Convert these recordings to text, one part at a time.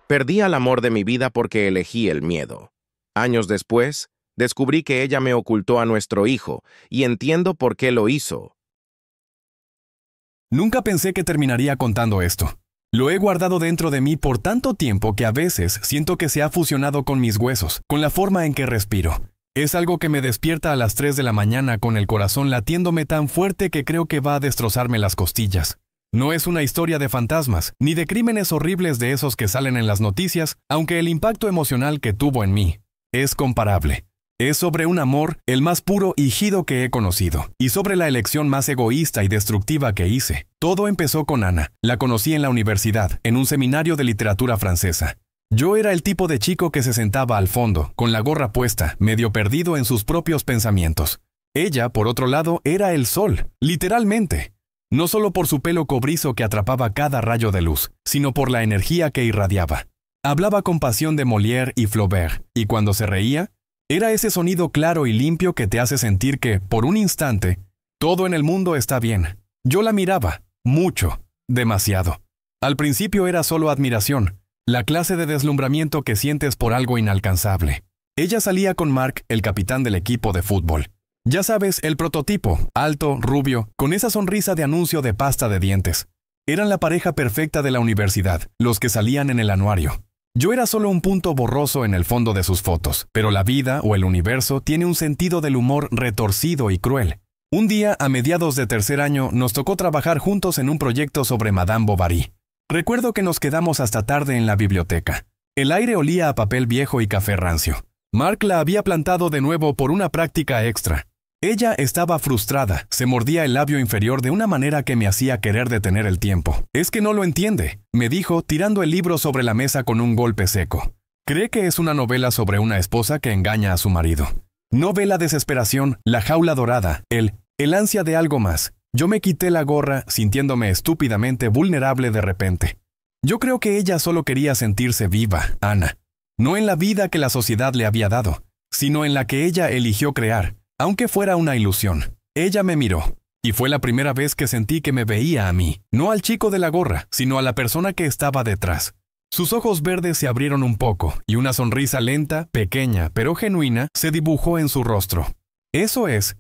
Perdí al amor de mi vida porque elegí el miedo. Años después, descubrí que ella me ocultó a nuestro hijo, y entiendo por qué lo hizo. Nunca pensé que terminaría contando esto. Lo he guardado dentro de mí por tanto tiempo que a veces siento que se ha fusionado con mis huesos, con la forma en que respiro. Es algo que me despierta a las 3 de la mañana con el corazón latiéndome tan fuerte que creo que va a destrozarme las costillas. No es una historia de fantasmas, ni de crímenes horribles de esos que salen en las noticias, aunque el impacto emocional que tuvo en mí es comparable. Es sobre un amor, el más puro y gido que he conocido, y sobre la elección más egoísta y destructiva que hice. Todo empezó con Ana. La conocí en la universidad, en un seminario de literatura francesa. Yo era el tipo de chico que se sentaba al fondo, con la gorra puesta, medio perdido en sus propios pensamientos. Ella, por otro lado, era el sol, literalmente. No solo por su pelo cobrizo que atrapaba cada rayo de luz, sino por la energía que irradiaba. Hablaba con pasión de Molière y Flaubert, y cuando se reía, era ese sonido claro y limpio que te hace sentir que, por un instante, todo en el mundo está bien. Yo la miraba, mucho, demasiado. Al principio era solo admiración, la clase de deslumbramiento que sientes por algo inalcanzable. Ella salía con Mark, el capitán del equipo de fútbol. Ya sabes, el prototipo, alto, rubio, con esa sonrisa de anuncio de pasta de dientes. Eran la pareja perfecta de la universidad, los que salían en el anuario. Yo era solo un punto borroso en el fondo de sus fotos, pero la vida o el universo tiene un sentido del humor retorcido y cruel. Un día, a mediados de tercer año, nos tocó trabajar juntos en un proyecto sobre Madame Bovary. Recuerdo que nos quedamos hasta tarde en la biblioteca. El aire olía a papel viejo y café rancio. Mark la había plantado de nuevo por una práctica extra. Ella estaba frustrada, se mordía el labio inferior de una manera que me hacía querer detener el tiempo. «Es que no lo entiende», me dijo, tirando el libro sobre la mesa con un golpe seco. Cree que es una novela sobre una esposa que engaña a su marido. No ve la desesperación, la jaula dorada, el ansia de algo más. Yo me quité la gorra, sintiéndome estúpidamente vulnerable de repente. Yo creo que ella solo quería sentirse viva, Ana. No en la vida que la sociedad le había dado, sino en la que ella eligió crear. Aunque fuera una ilusión. Ella me miró, y fue la primera vez que sentí que me veía a mí, no al chico de la gorra, sino a la persona que estaba detrás. Sus ojos verdes se abrieron un poco, y una sonrisa lenta, pequeña, pero genuina, se dibujó en su rostro. Eso es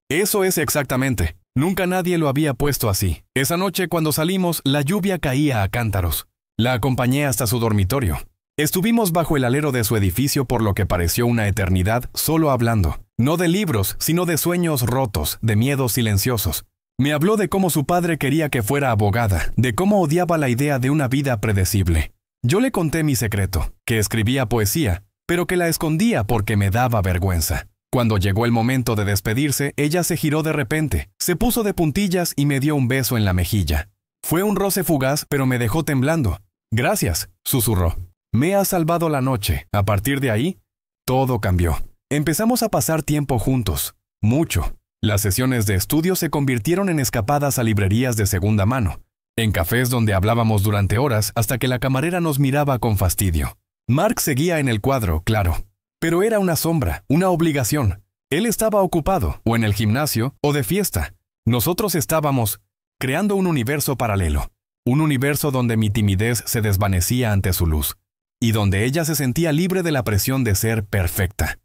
exactamente. Nunca nadie lo había puesto así. Esa noche, cuando salimos, la lluvia caía a cántaros. La acompañé hasta su dormitorio. Estuvimos bajo el alero de su edificio por lo que pareció una eternidad solo hablando. No de libros, sino de sueños rotos, de miedos silenciosos. Me habló de cómo su padre quería que fuera abogada, de cómo odiaba la idea de una vida predecible. Yo le conté mi secreto, que escribía poesía, pero que la escondía porque me daba vergüenza. Cuando llegó el momento de despedirse, ella se giró de repente, se puso de puntillas y me dio un beso en la mejilla. Fue un roce fugaz, pero me dejó temblando. «Gracias», susurró. «Me has salvado la noche». A partir de ahí, todo cambió. Empezamos a pasar tiempo juntos. Mucho. Las sesiones de estudio se convirtieron en escapadas a librerías de segunda mano, en cafés donde hablábamos durante horas hasta que la camarera nos miraba con fastidio. Mark seguía en el cuadro, claro. Pero era una sombra, una obligación. Él estaba ocupado, o en el gimnasio, o de fiesta. Nosotros estábamos creando un universo paralelo. Un universo donde mi timidez se desvanecía ante su luz. Y donde ella se sentía libre de la presión de ser perfecta.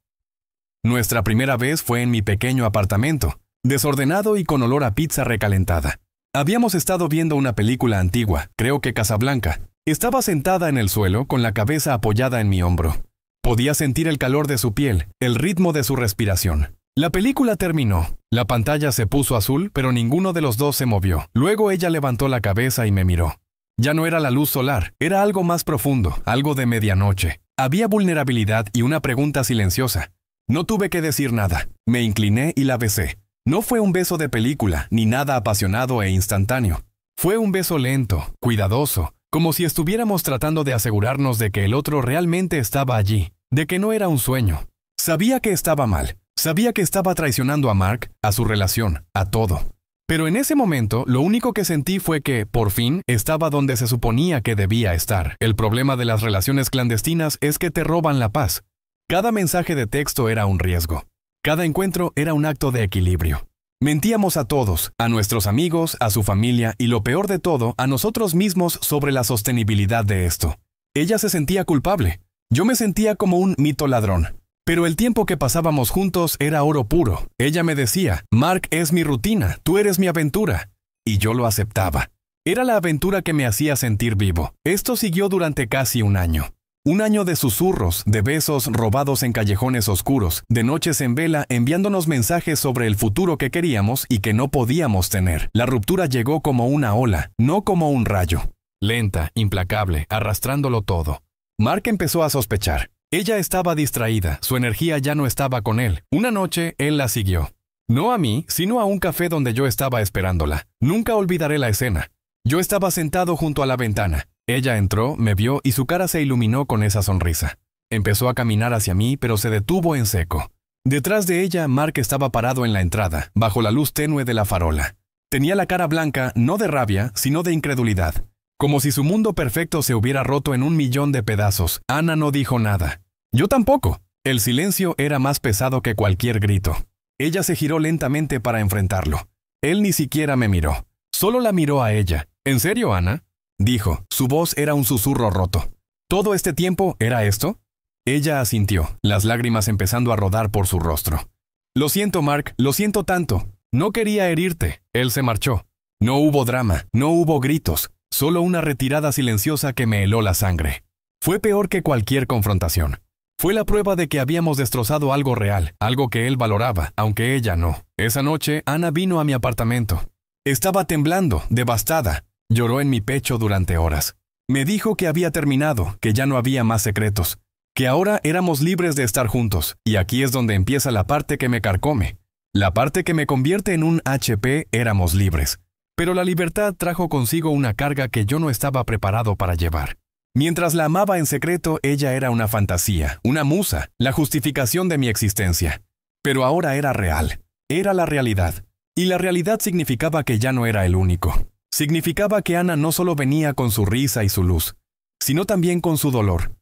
Nuestra primera vez fue en mi pequeño apartamento, desordenado y con olor a pizza recalentada. Habíamos estado viendo una película antigua, creo que Casablanca. Estaba sentada en el suelo con la cabeza apoyada en mi hombro. Podía sentir el calor de su piel, el ritmo de su respiración. La película terminó. La pantalla se puso azul, pero ninguno de los dos se movió. Luego ella levantó la cabeza y me miró. Ya no era la luz solar, era algo más profundo, algo de medianoche. Había vulnerabilidad y una pregunta silenciosa. No tuve que decir nada. Me incliné y la besé. No fue un beso de película, ni nada apasionado e instantáneo. Fue un beso lento, cuidadoso, como si estuviéramos tratando de asegurarnos de que el otro realmente estaba allí, de que no era un sueño. Sabía que estaba mal. Sabía que estaba traicionando a Mark, a su relación, a todo. Pero en ese momento, lo único que sentí fue que, por fin, estaba donde se suponía que debía estar. El problema de las relaciones clandestinas es que te roban la paz. Cada mensaje de texto era un riesgo. Cada encuentro era un acto de equilibrio. Mentíamos a todos, a nuestros amigos, a su familia y lo peor de todo, a nosotros mismos sobre la sostenibilidad de esto. Ella se sentía culpable. Yo me sentía como un mito ladrón. Pero el tiempo que pasábamos juntos era oro puro. Ella me decía, Mark es mi rutina, tú eres mi aventura. Y yo lo aceptaba. Era la aventura que me hacía sentir vivo. Esto siguió durante casi un año. Un año de susurros, de besos robados en callejones oscuros, de noches en vela enviándonos mensajes sobre el futuro que queríamos y que no podíamos tener. La ruptura llegó como una ola, no como un rayo. Lenta, implacable, arrastrándolo todo. Mark empezó a sospechar. Ella estaba distraída, su energía ya no estaba con él. Una noche, él la siguió. No a mí, sino a un café donde yo estaba esperándola. Nunca olvidaré la escena. Yo estaba sentado junto a la ventana. Ella entró, me vio y su cara se iluminó con esa sonrisa. Empezó a caminar hacia mí, pero se detuvo en seco. Detrás de ella, Mark estaba parado en la entrada, bajo la luz tenue de la farola. Tenía la cara blanca, no de rabia, sino de incredulidad. Como si su mundo perfecto se hubiera roto en 1.000.000 de pedazos. Ana no dijo nada. Yo tampoco. El silencio era más pesado que cualquier grito. Ella se giró lentamente para enfrentarlo. Él ni siquiera me miró. Solo la miró a ella. ¿En serio, Ana? Dijo. Su voz era un susurro roto. ¿Todo este tiempo era esto? Ella asintió, las lágrimas empezando a rodar por su rostro. Lo siento, Mark, lo siento tanto. No quería herirte. Él se marchó. No hubo drama, no hubo gritos, solo una retirada silenciosa que me heló la sangre. Fue peor que cualquier confrontación. Fue la prueba de que habíamos destrozado algo real, algo que él valoraba, aunque ella no. Esa noche, Ana vino a mi apartamento. Estaba temblando, devastada. Lloró en mi pecho durante horas. Me dijo que había terminado, que ya no había más secretos, que ahora éramos libres de estar juntos. Y aquí es donde empieza la parte que me carcome. La parte que me convierte en un HP, éramos libres. Pero la libertad trajo consigo una carga que yo no estaba preparado para llevar. Mientras la amaba en secreto, ella era una fantasía, una musa, la justificación de mi existencia. Pero ahora era real. Era la realidad. Y la realidad significaba que ya no era el único. Significaba que Ana no solo venía con su risa y su luz, sino también con su dolor,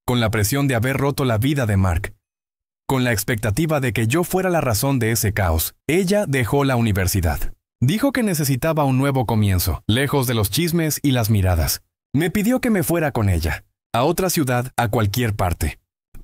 con la presión de haber roto la vida de Mark, con la expectativa de que yo fuera la razón de ese caos. Ella dejó la universidad. Dijo que necesitaba un nuevo comienzo, lejos de los chismes y las miradas. Me pidió que me fuera con ella, a otra ciudad, a cualquier parte.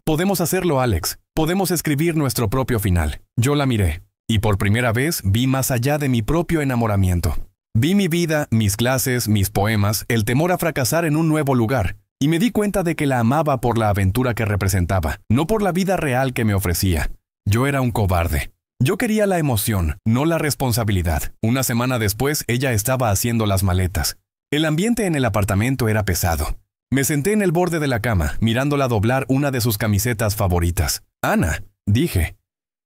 Podemos hacerlo, Alex. Podemos escribir nuestro propio final. Yo la miré, y por primera vez vi más allá de mi propio enamoramiento. Vi mi vida, mis clases, mis poemas, el temor a fracasar en un nuevo lugar, y me di cuenta de que la amaba por la aventura que representaba, no por la vida real que me ofrecía. Yo era un cobarde. Yo quería la emoción, no la responsabilidad. Una semana después, ella estaba haciendo las maletas. El ambiente en el apartamento era pesado. Me senté en el borde de la cama, mirándola doblar una de sus camisetas favoritas. Ana, dije.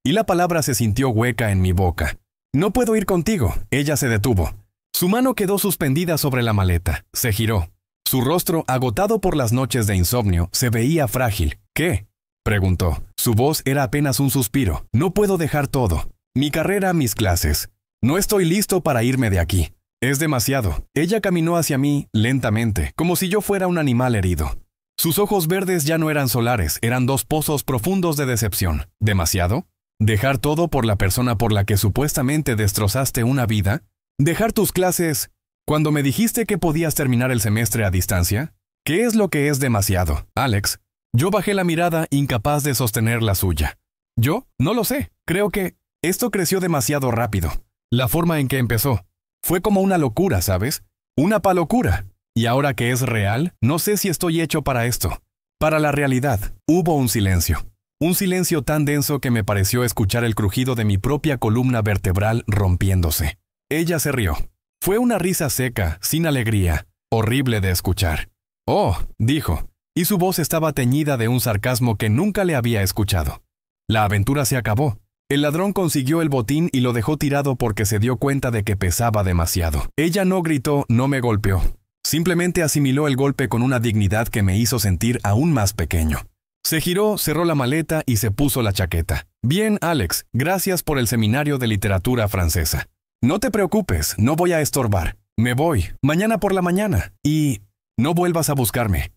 Y la palabra se sintió hueca en mi boca. No puedo ir contigo. Ella se detuvo. Su mano quedó suspendida sobre la maleta. Se giró. Su rostro, agotado por las noches de insomnio, se veía frágil. ¿Qué? Preguntó. Su voz era apenas un suspiro. No puedo dejar todo. Mi carrera, mis clases. No estoy listo para irme de aquí. Es demasiado. Ella caminó hacia mí, lentamente, como si yo fuera un animal herido. Sus ojos verdes ya no eran solares, eran dos pozos profundos de decepción. ¿Demasiado? ¿Dejar todo por la persona por la que supuestamente destrozaste una vida? ¿Dejar tus clases cuando me dijiste que podías terminar el semestre a distancia? ¿Qué es lo que es demasiado, Alex? Yo bajé la mirada, incapaz de sostener la suya. Yo no lo sé. Creo que esto creció demasiado rápido. La forma en que empezó fue como una locura, ¿sabes? Una palocura. Y ahora que es real, no sé si estoy hecho para esto. Para la realidad, hubo un silencio. Un silencio tan denso que me pareció escuchar el crujido de mi propia columna vertebral rompiéndose. Ella se rió. Fue una risa seca, sin alegría, horrible de escuchar. «Oh», dijo, y su voz estaba teñida de un sarcasmo que nunca le había escuchado. La aventura se acabó. El ladrón consiguió el botín y lo dejó tirado porque se dio cuenta de que pesaba demasiado. Ella no gritó, no me golpeó. Simplemente asimiló el golpe con una dignidad que me hizo sentir aún más pequeño. Se giró, cerró la maleta y se puso la chaqueta. «Bien, Alex, gracias por el seminario de literatura francesa. No te preocupes, no voy a estorbar. Me voy, mañana por la mañana, y no vuelvas a buscarme».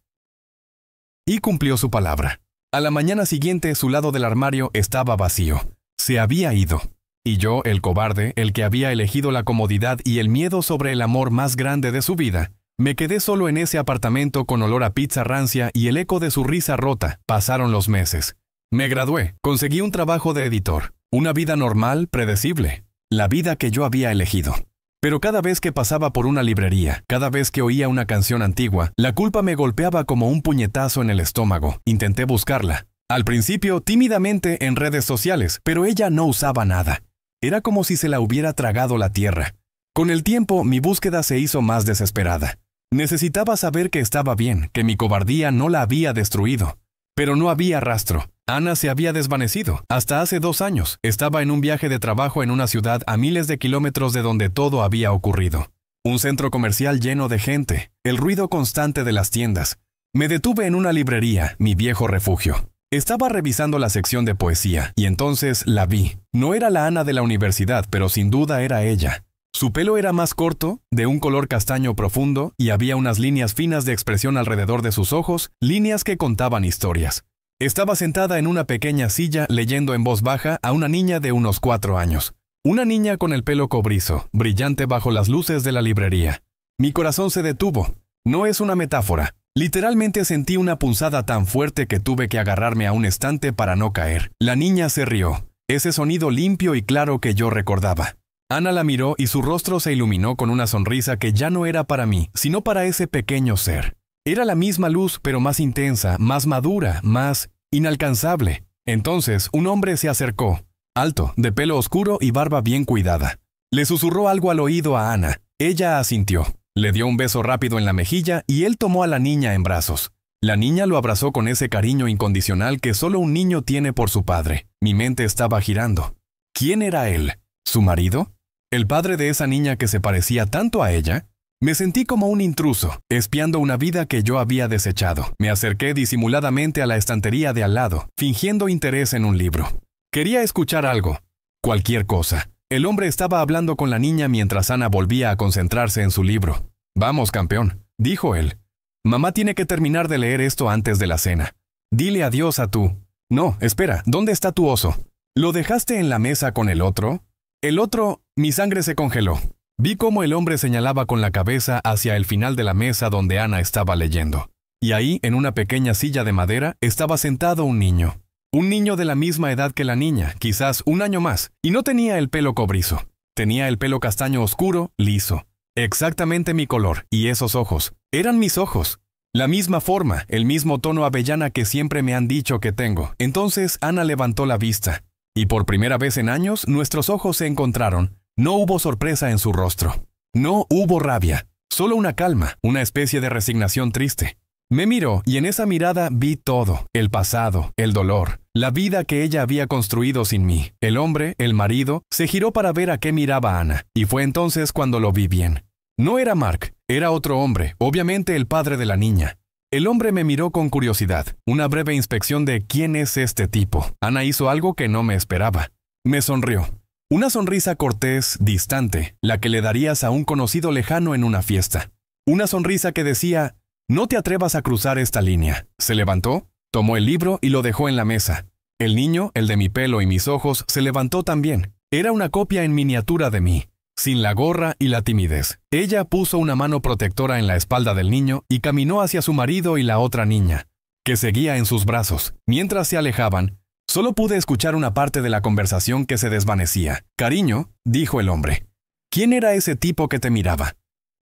Y cumplió su palabra. A la mañana siguiente, su lado del armario estaba vacío. Se había ido. Y yo, el cobarde, el que había elegido la comodidad y el miedo sobre el amor más grande de su vida, Me quedé solo en ese apartamento con olor a pizza rancia y el eco de su risa rota. Pasaron los meses. Me gradué, conseguí un trabajo de editor. Una vida normal, predecible. La vida que yo había elegido. Pero cada vez que pasaba por una librería, cada vez que oía una canción antigua, la culpa me golpeaba como un puñetazo en el estómago. Intenté buscarla. Al principio, tímidamente en redes sociales, pero ella no usaba nada. Era como si se la hubiera tragado la tierra. Con el tiempo, mi búsqueda se hizo más desesperada. Necesitaba saber que estaba bien, que mi cobardía no la había destruido. Pero no había rastro. Ana se había desvanecido. Hasta hace 2 años. Estaba en un viaje de trabajo en una ciudad a miles de kilómetros de donde todo había ocurrido. Un centro comercial lleno de gente. El ruido constante de las tiendas. Me detuve en una librería, mi viejo refugio. Estaba revisando la sección de poesía, y entonces la vi. No era la Ana de la universidad, pero sin duda era ella. Su pelo era más corto, de un color castaño profundo, y había unas líneas finas de expresión alrededor de sus ojos, líneas que contaban historias. Estaba sentada en una pequeña silla leyendo en voz baja a una niña de unos 4 años. Una niña con el pelo cobrizo, brillante bajo las luces de la librería. Mi corazón se detuvo. No es una metáfora. Literalmente sentí una punzada tan fuerte que tuve que agarrarme a un estante para no caer. La niña se rió. Ese sonido limpio y claro que yo recordaba. Ana la miró y su rostro se iluminó con una sonrisa que ya no era para mí, sino para ese pequeño ser. Era la misma luz, pero más intensa, más madura, más inalcanzable. Entonces, un hombre se acercó, alto, de pelo oscuro y barba bien cuidada. Le susurró algo al oído a Ana. Ella asintió. Le dio un beso rápido en la mejilla y él tomó a la niña en brazos. La niña lo abrazó con ese cariño incondicional que solo un niño tiene por su padre. Mi mente estaba girando. ¿Quién era él? ¿Su marido? ¿El padre de esa niña que se parecía tanto a ella? Me sentí como un intruso, espiando una vida que yo había desechado. Me acerqué disimuladamente a la estantería de al lado, fingiendo interés en un libro. Quería escuchar algo. Cualquier cosa. El hombre estaba hablando con la niña mientras Ana volvía a concentrarse en su libro. «Vamos, campeón», dijo él. «Mamá tiene que terminar de leer esto antes de la cena. Dile adiós a tú». «No, espera, ¿dónde está tu oso? ¿Lo dejaste en la mesa con el otro?» El otro, mi sangre se congeló. Vi cómo el hombre señalaba con la cabeza hacia el final de la mesa donde Ana estaba leyendo. Y ahí, en una pequeña silla de madera, estaba sentado un niño. Un niño de la misma edad que la niña, quizás 1 año más, y no tenía el pelo cobrizo. Tenía el pelo castaño oscuro, liso. Exactamente mi color, y esos ojos. Eran mis ojos. La misma forma, el mismo tono avellana que siempre me han dicho que tengo. Entonces Ana levantó la vista. Y por primera vez en años, nuestros ojos se encontraron. No hubo sorpresa en su rostro. No hubo rabia. Solo una calma, una especie de resignación triste. Me miró y en esa mirada vi todo. El pasado, el dolor, la vida que ella había construido sin mí. El hombre, el marido, se giró para ver a qué miraba Ana. Y fue entonces cuando lo vi bien. No era Mark, era otro hombre, obviamente el padre de la niña. El hombre me miró con curiosidad, una breve inspección de ¿quién es este tipo? Ana hizo algo que no me esperaba. Me sonrió. Una sonrisa cortés, distante, la que le darías a un conocido lejano en una fiesta. Una sonrisa que decía, no te atrevas a cruzar esta línea. Se levantó, tomó el libro y lo dejó en la mesa. El niño, el de mi pelo y mis ojos, se levantó también. Era una copia en miniatura de mí. Sin la gorra y la timidez. Ella puso una mano protectora en la espalda del niño y caminó hacia su marido y la otra niña, que seguía en sus brazos. Mientras se alejaban, solo pude escuchar una parte de la conversación que se desvanecía. «Cariño», dijo el hombre. «¿Quién era ese tipo que te miraba?»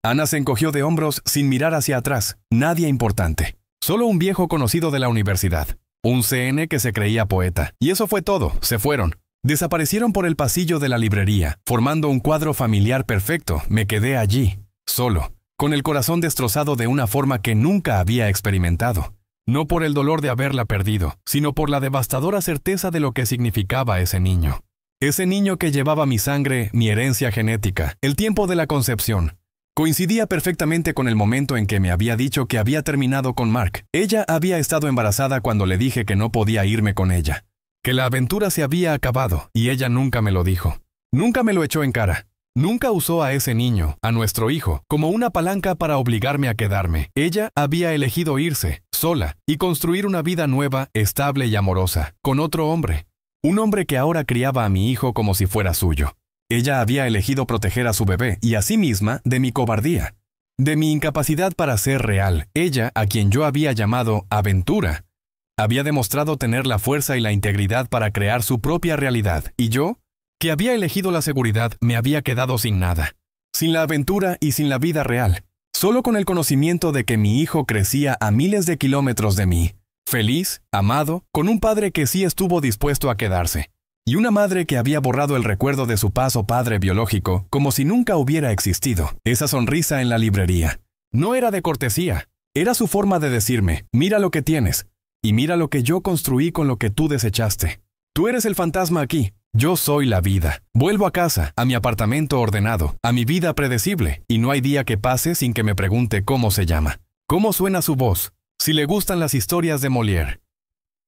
Ana se encogió de hombros sin mirar hacia atrás. Nadie importante. Solo un viejo conocido de la universidad. Un CN que se creía poeta. Y eso fue todo. Se fueron. Desaparecieron por el pasillo de la librería, formando un cuadro familiar perfecto. Me quedé allí, solo, con el corazón destrozado de una forma que nunca había experimentado. No por el dolor de haberla perdido, sino por la devastadora certeza de lo que significaba ese niño. Ese niño que llevaba mi sangre, mi herencia genética, el tiempo de la concepción. Coincidía perfectamente con el momento en que me había dicho que había terminado con Mark. Ella había estado embarazada cuando le dije que no podía irme con ella. Que la aventura se había acabado, y ella nunca me lo dijo. Nunca me lo echó en cara. Nunca usó a ese niño, a nuestro hijo, como una palanca para obligarme a quedarme. Ella había elegido irse, sola, y construir una vida nueva, estable y amorosa, con otro hombre. Un hombre que ahora criaba a mi hijo como si fuera suyo. Ella había elegido proteger a su bebé y a sí misma de mi cobardía. de mi incapacidad para ser real. Ella, a quien yo había llamado aventura, había demostrado tener la fuerza y la integridad para crear su propia realidad, y yo, que había elegido la seguridad, me había quedado sin nada, sin la aventura y sin la vida real, solo con el conocimiento de que mi hijo crecía a miles de kilómetros de mí, feliz, amado, con un padre que sí estuvo dispuesto a quedarse, y una madre que había borrado el recuerdo de su paso padre biológico como si nunca hubiera existido. Esa sonrisa en la librería no era de cortesía, era su forma de decirme, mira lo que tienes, y mira lo que yo construí con lo que tú desechaste. Tú eres el fantasma aquí, yo soy la vida. Vuelvo a casa, a mi apartamento ordenado, a mi vida predecible, y no hay día que pase sin que me pregunte cómo se llama, cómo suena su voz, si le gustan las historias de Molière.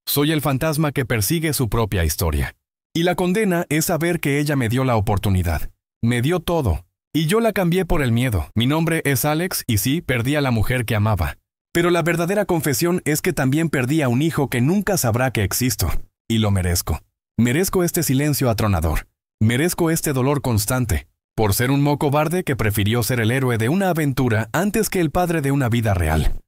Soy el fantasma que persigue su propia historia. Y la condena es saber que ella me dio la oportunidad. Me dio todo. Y yo la cambié por el miedo. Mi nombre es Alex y sí, perdí a la mujer que amaba. Pero la verdadera confesión es que también perdí a un hijo que nunca sabrá que existo. Y lo merezco. Merezco este silencio atronador. Merezco este dolor constante. Por ser un mocobarde que prefirió ser el héroe de una aventura antes que el padre de una vida real.